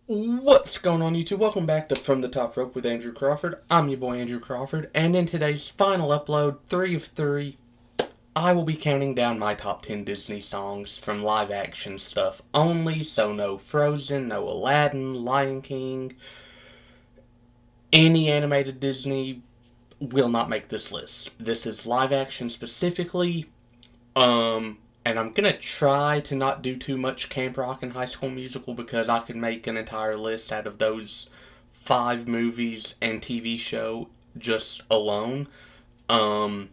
What's going on, YouTube? Welcome back to From the Top Rope with Andrew Crawford. I'm your boy Andrew Crawford, and in today's final upload, 3 of 3, I will be counting down my top 10 Disney songs from live action stuff only, so no Frozen, no Aladdin, Lion King, any animated Disney will not make this list. This is live action specifically, and I'm gonna try to not do too much Camp Rock and High School Musical because I could make an entire list out of those 5 movies and TV show just alone. Um,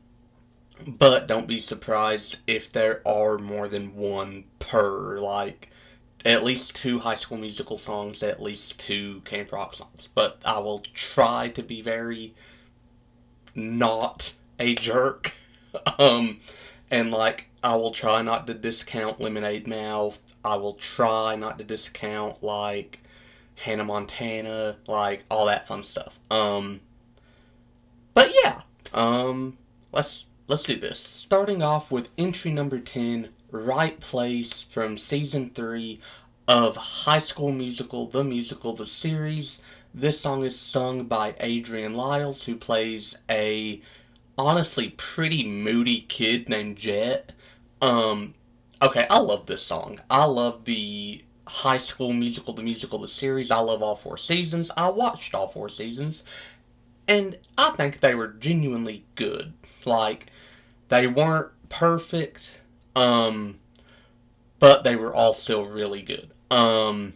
but don't be surprised if there are more than one per, like, at least 2 High School Musical songs, at least 2 Camp Rock songs. But I will try to be very not a jerk. um, and like I will try not to discount Lemonade Mouth. I will try not to discount like Hannah Montana, like all that fun stuff. But yeah, um, let's do this. Starting off with entry number 10, Right Place from season 3 of High School Musical, the series. This song is sung by Adrian Lyles, who plays a honestly pretty moody kid named Jet. Um, okay, I love this song. I love the High School Musical, the series. I love all 4 seasons. I watched all 4 seasons, and I think they were genuinely good. Like, they weren't perfect, but they were all still really good. And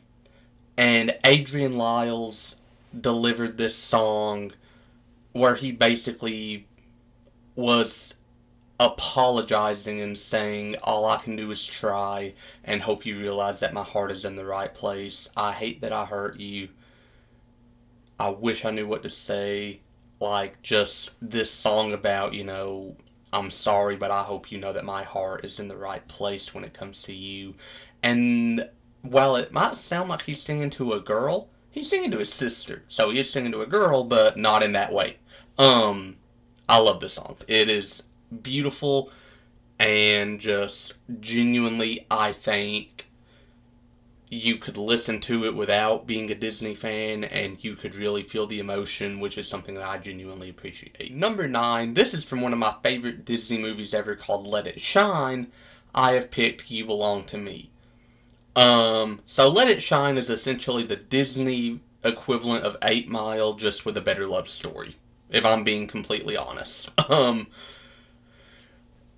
Adrian Lyles delivered this song where he basically was apologizing and saying, all I can do is try and hope you realize that my heart is in the right place. I hate that I hurt you. I wish I knew what to say. Like, just this song about, I'm sorry, but I hope you know that my heart is in the right place when it comes to you. And while it might sound like he's singing to a girl, he's singing to his sister. So he is singing to a girl, but not in that way. Um, I love this song. It is beautiful and just genuinely, I think you could listen to it without being a Disney fan and you could really feel the emotion, which is something that I genuinely appreciate. Number 9, this is from one of my favorite Disney movies ever called Let It Shine. I have picked You Belong to Me. So Let It Shine is essentially the Disney equivalent of 8 Mile, just with a better love story, if I'm being completely honest.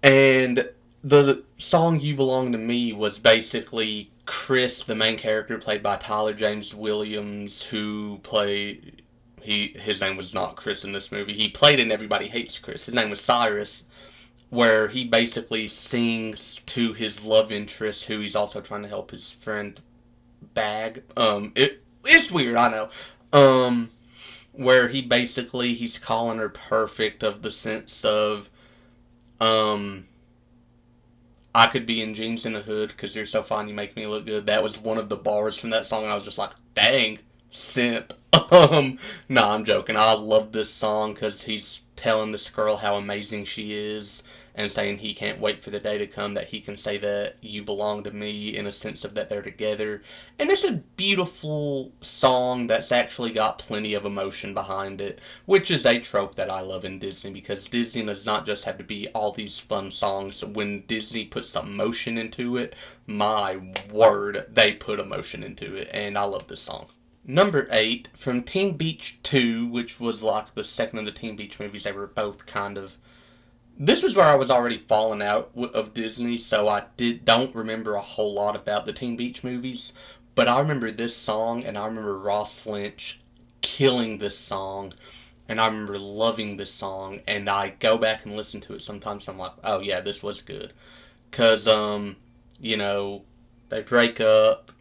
And the song You Belong to Me was basically Chris, the main character played by Tyler James Williams, who played his name was not Chris in this movie. He played in Everybody Hates Chris. His name was Cyrus, where he basically sings to his love interest, who he's also trying to help his friend bag. It's weird, I know. Where he's calling her perfect, of the sense of um I could be in jeans and a hood because you're so fine, you make me look good. That was one of the bars from that song, and I was just like, dang, simp. No, I'm joking. I love this song because he's telling this girl how amazing she is and saying he can't wait for the day to come that he can say that you belong to me, in a sense of that they're together. And it's a beautiful song that's actually got plenty of emotion behind it, which is a trope that I love in Disney, because Disney does not just have to be all these fun songs. When Disney puts some emotion into it, my word, they put emotion into it, and I love this song. Number 8, from Teen Beach 2, which was like the second of the Teen Beach movies. They were both kind of. This was where I was already falling out of Disney, so I don't remember a whole lot about the Teen Beach movies. But I remember this song, and I remember Ross Lynch killing this song, and I remember loving this song. And I go back and listen to it sometimes, and I'm like, oh yeah, this was good. Cause you know, they break up,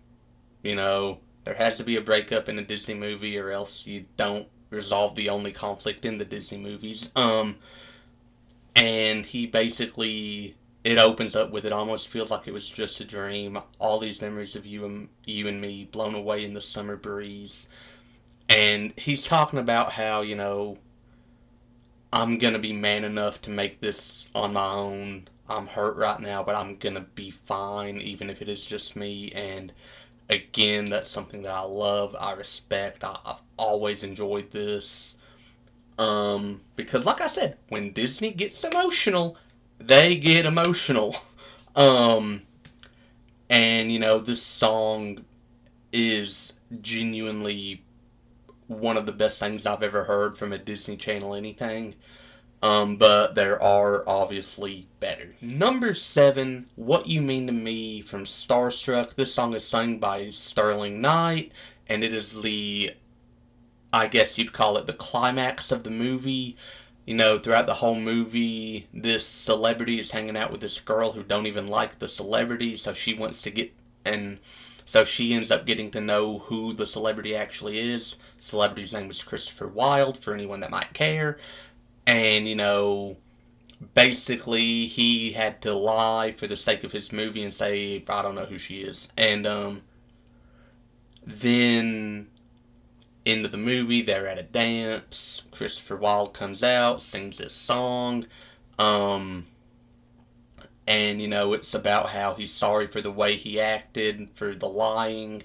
there has to be a breakup in a Disney movie, or else you don't resolve the only conflict in the Disney movies. And he basically, it opens up with, it almost feels like it was just a dream. All these memories of you and me blown away in the summer breeze. And he's talking about how, I'm gonna be man enough to make this on my own. I'm hurt right now, but I'm gonna be fine, even if it is just me. And again, that's something that I love, I respect. I've always enjoyed this. Because like I said, when Disney gets emotional, they get emotional. Um, and this song is genuinely one of the best things I've ever heard from a Disney Channel anything. But there are obviously better. Number 7, What You Mean to Me from Starstruck. This song is sung by Sterling Knight, and it is I guess you'd call it the climax of the movie. Throughout the whole movie, this celebrity is hanging out with this girl who don't even like the celebrity, so she wants to get, and so she ends up getting to know who the celebrity actually is. Celebrity's name was Christopher Wilde, for anyone that might care. And, basically he had to lie for the sake of his movie and say, I don't know who she is. And, then end of the movie, they're at a dance. Christopher Wilde comes out, sings this song. Um, and, it's about how he's sorry for the way he acted, for the lying,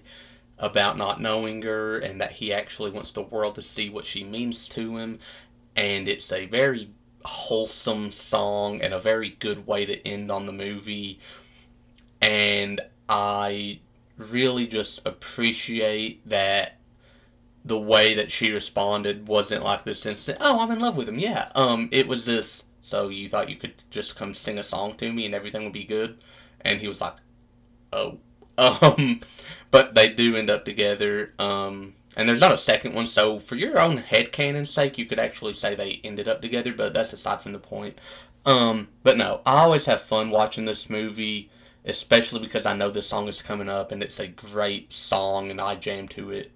about not knowing her, and that he actually wants the world to see what she means to him. And it's a very wholesome song and a very good way to end on the movie. And I really just appreciate that the way that she responded wasn't like this instant, oh, I'm in love with him, yeah. It was this, so you thought you could just come sing a song to me and everything would be good? And he was like, oh. Um, but they do end up together. And there's not a second one, so for your own headcanon's sake, you could actually say they ended up together, but that's aside from the point. But no, I always have fun watching this movie, especially because I know this song is coming up, and it's a great song, and I jam to it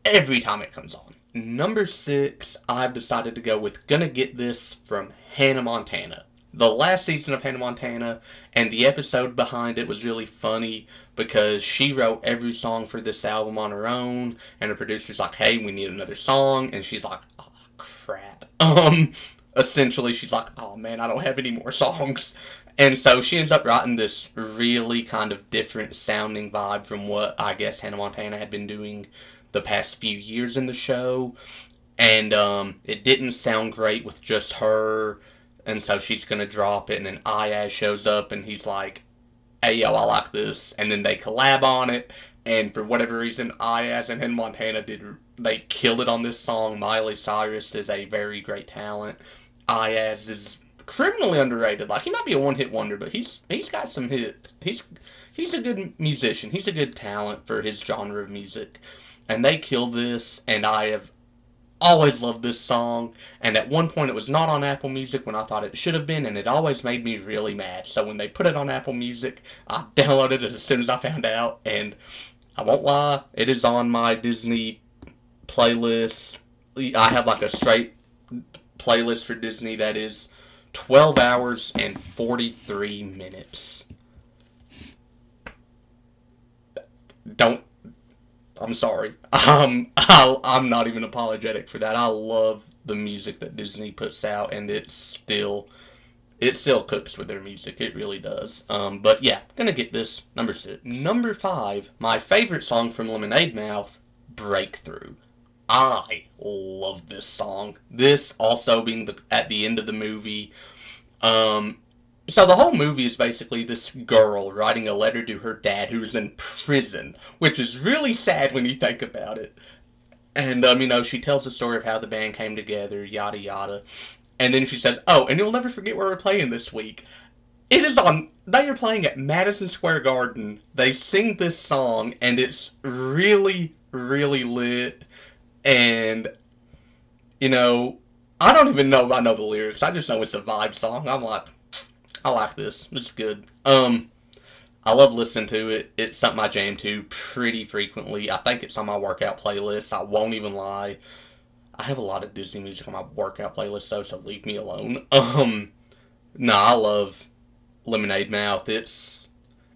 every time it comes on. Number 6, I've decided to go with Gonna Get This from Hannah Montana. The last season of Hannah Montana, and the episode behind it was really funny because she wrote every song for this album on her own, and the producer's like, hey, we need another song, and she's like, oh, crap. Essentially, she's like, oh man, I don't have any more songs. And so she ends up writing this really kind of different sounding vibe from what I guess Hannah Montana had been doing the past few years in the show. And it didn't sound great with just her, and so she's gonna drop it, and then Ayaz shows up, and he's like, hey yo, I like this, and then they collab on it, and for whatever reason, Ayaz and Hannah Montana they killed it on this song. Miley Cyrus is a very great talent. Ayaz is criminally underrated. Like, he might be a one-hit wonder, but he's got some hits. He's a good musician. He's a good talent for his genre of music. And they killed this, and I have always loved this song. And at one point, it was not on Apple Music when I thought it should have been, and it always made me really mad. So when they put it on Apple Music, I downloaded it as soon as I found out. And I won't lie, it is on my Disney playlist. I have like a straight playlist for Disney that is 12 hours and 43 minutes. Don't I'm sorry. I'm not even apologetic for that. I love the music that Disney puts out, and it still cooks with their music. It really does. But yeah, gonna get this number 6. Number 5, my favorite song from Lemonade Mouth, Breakthrough. I love this song. This also being at the end of the movie. Um, so the whole movie is basically this girl writing a letter to her dad who is in prison, which is really sad when you think about it. And she tells the story of how the band came together, yada yada. And then she says, "Oh, and you'll never forget where we're playing this week. It is on. They are playing at Madison Square Garden. They sing this song, and it's really, really lit. And you know, I don't even know if I know the lyrics. I just know it's a vibe song. I'm like, I like this. This is good. I love listening to it. It's something I jam to pretty frequently. I think it's on my workout playlist. I won't even lie. I have a lot of Disney music on my workout playlist though, so leave me alone. No, I love Lemonade Mouth. It's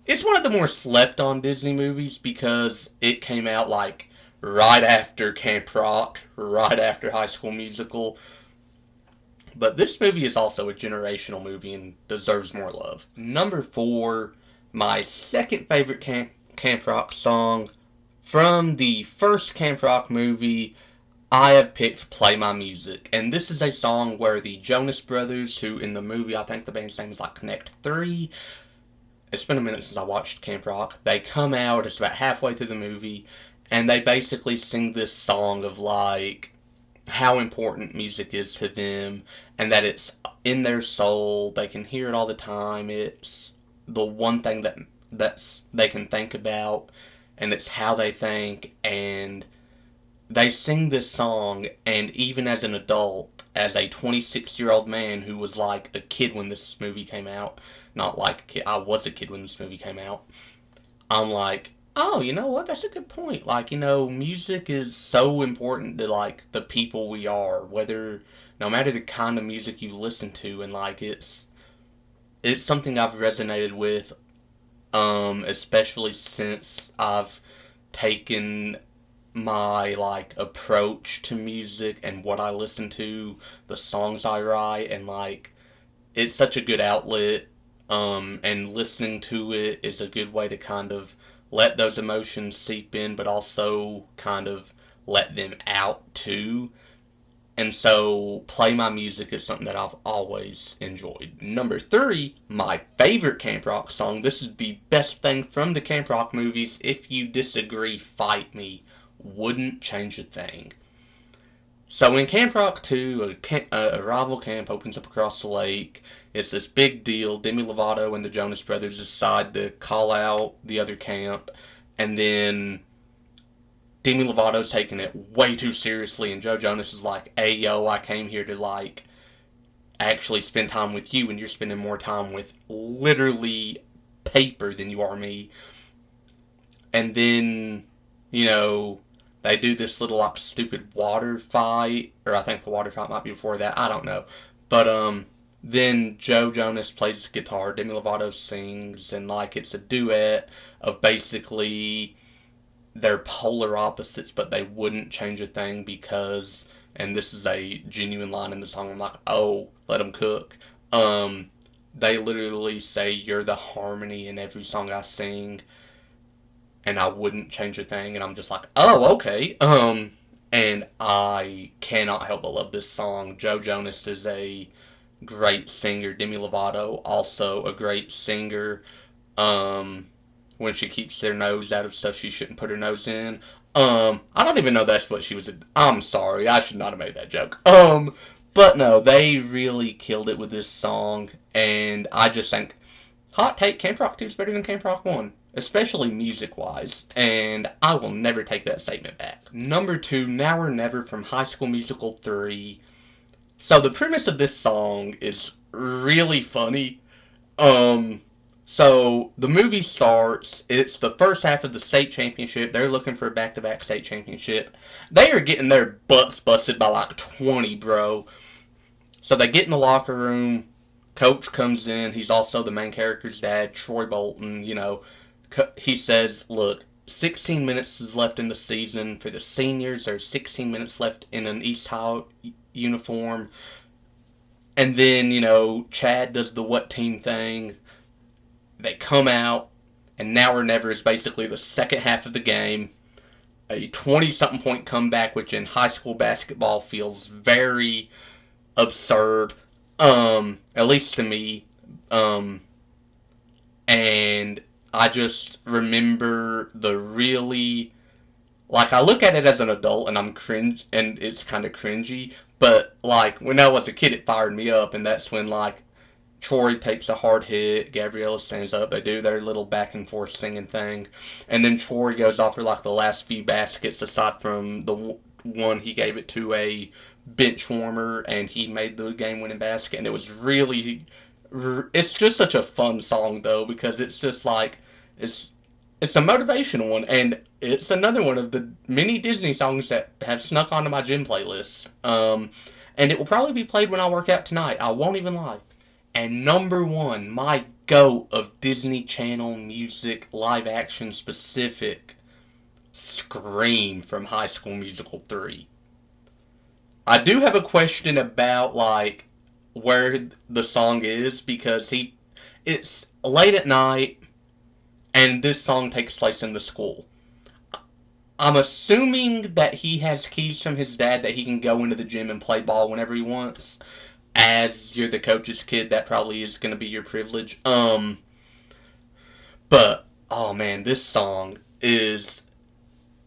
one of the more slept on Disney movies because it came out like right after Camp Rock, right after High School Musical. But this movie is also a generational movie and deserves more love. Number 4, my second favorite Camp Rock song. From the first Camp Rock movie, I have picked Play My Music. And this is a song where the Jonas Brothers, who in the movie, I think the band's name is like Connect 3. It's been a minute since I watched Camp Rock. They come out, it's about halfway through the movie, and they basically sing this song of like how important music is to them and that it's in their soul. They can hear it all the time. It's the one thing that's they can think about, and it's how they think. And they sing this song, and even as an adult, as a 26-year-old man who was like a kid when this movie came out, not like a kid, I was a kid when this movie came out, I'm like, oh, you know what? That's a good point. Like, music is so important to like the people we are, whether no matter the kind of music you listen to, and like it's something I've resonated with, especially since I've taken my like approach to music and what I listen to, the songs I write, and like it's such a good outlet. And listening to it is a good way to kind of let those emotions seep in, but also kind of let them out too. And so, Play My Music is something that I've always enjoyed. Number three, my favorite Camp Rock song. This is the best thing from the Camp Rock movies. If you disagree, fight me. Wouldn't change a thing. So in Camp Rock 2, a rival camp opens up across the lake. It's this big deal. Demi Lovato and the Jonas Brothers decide to call out the other camp, and then Demi Lovato's taking it way too seriously, and Joe Jonas is like, "Hey yo, I came here to like actually spend time with you, and you're spending more time with literally paper than you are me." And then, you know, they do this little like stupid water fight, or I think the water fight might be before that. I don't know, but then Joe Jonas plays guitar, Demi Lovato sings, and like it's a duet of basically they're polar opposites, but they wouldn't change a thing because, and this is a genuine line in the song. I'm like, oh, let them cook. They literally say you're the harmony in every song I sing, and I wouldn't change a thing. And I'm just like, oh, okay. And I cannot help but love this song. Joe Jonas is a great singer. Demi Lovato also a great singer. Um, when she keeps their nose out of stuff she shouldn't put her nose in. I don't even know that's what she was. I'm sorry, I should not have made that joke. But no, they really killed it with this song, and I just think hot take Camp Rock 2 is better than Camp Rock 1, especially music wise, and I will never take that statement back. Number 2, Now or Never from High School Musical 3. So the premise of this song is really funny. Um, so the movie starts. It's the first half of the state championship. They're looking for a back-to-back state championship. They are getting their butts busted by like 20, bro. So they get in the locker room. Coach comes in. He's also the main character's dad, Troy Bolton. He says, "Look, 16 minutes is left in the season for the seniors. There's 16 minutes left in an East High uniform." And then, Chad does the what team thing. They come out, and Now or Never is basically the second half of the game. A 20-something point comeback, which in high school basketball feels very absurd, at least to me. And I just remember the really, like, I look at it as an adult and I'm cringe, and it's kind of cringy, but like when I was a kid, it fired me up, and that's when like Troy takes a hard hit, Gabriella stands up, they do their little back and forth singing thing, and then Troy goes off for like the last few baskets, aside from the one he gave it to a bench warmer, and he made the game winning basket, and it was really, it's just such a fun song though, because it's just like, it's it's a motivational one, and it's another one of the many Disney songs that have snuck onto my gym playlist. And it will probably be played when I work out tonight. I won't even lie. And number one, my goat of Disney Channel music, live action specific, Scream from High School Musical 3. I do have a question about, like, where the song is, because it's late at night, and this song takes place in the school. I'm assuming that he has keys from his dad that he can go into the gym and play ball whenever he wants. As you're the coach's kid, that probably is going to be your privilege. But oh man, this song is,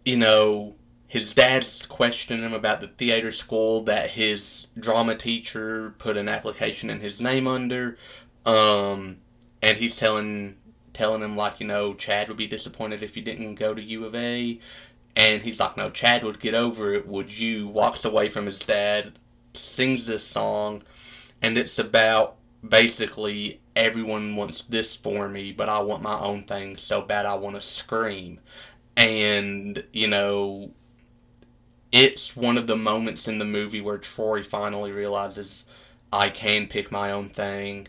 you know, his dad's questioning him about the theater school that his drama teacher put an application in his name under. Um, and he's telling him like, Chad would be disappointed if you didn't go to U of A. And he's like, no, Chad would get over it. Would you? Walks away from his dad, sings this song, and it's about basically everyone wants this for me, but I want my own thing so bad I want to scream. And, it's one of the moments in the movie where Troy finally realizes I can pick my own thing.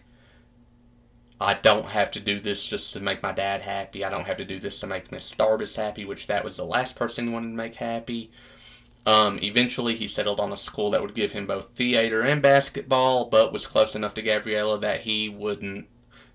I don't have to do this just to make my dad happy. I don't have to do this to make Miss Darbus happy, which that was the last person he wanted to make happy. Eventually, he settled on a school that would give him both theater and basketball, but was close enough to Gabriella that he wouldn't,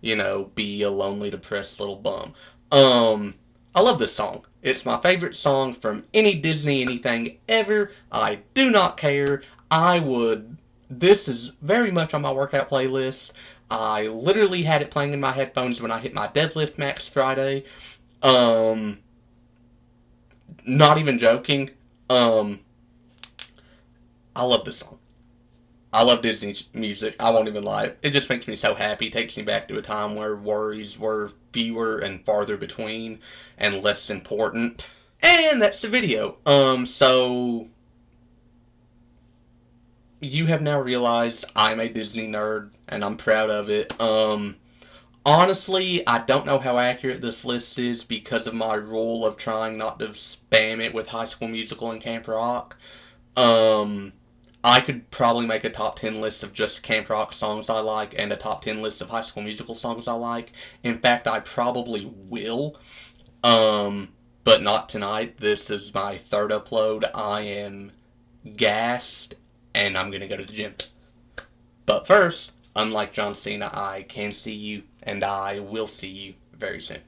be a lonely, depressed little bum. I love this song. It's my favorite song from any Disney anything ever. I do not care. I would. This is very much on my workout playlist. I literally had it playing in my headphones when I hit my deadlift max Friday. Um, Not even joking. Um, I love this song. I love Disney music. I won't even lie. It just makes me so happy. It takes me back to a time where worries were fewer and farther between and less important. And that's the video. So you have now realized I'm a Disney nerd and I'm proud of it. Honestly, I don't know how accurate this list is because of my rule of trying not to spam it with High School Musical and Camp Rock. Um, I could probably make a top 10 list of just Camp Rock songs I like and a top 10 list of High School Musical songs I like. In fact, I probably will. But not tonight. This is my third upload. I am gassed and I'm gonna go to the gym. But first, unlike John Cena, I can see you and I will see you very soon.